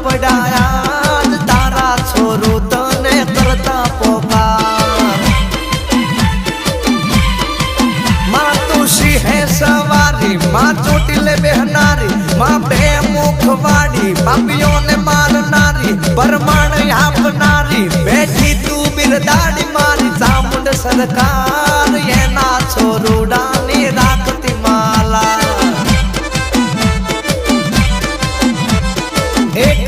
पड़ाया तारा छोरो तने करता पोकार। माँ तुशी है सवारी, माँ चोटिले बेहनारी, माँ बेमुखवाड़ी पापियों ने मारनारी, परमाण आपनारी बैठी तू बिरदाड़ी मारी चामुंड सरकार। ये ना छोरूडानी राखती माला एक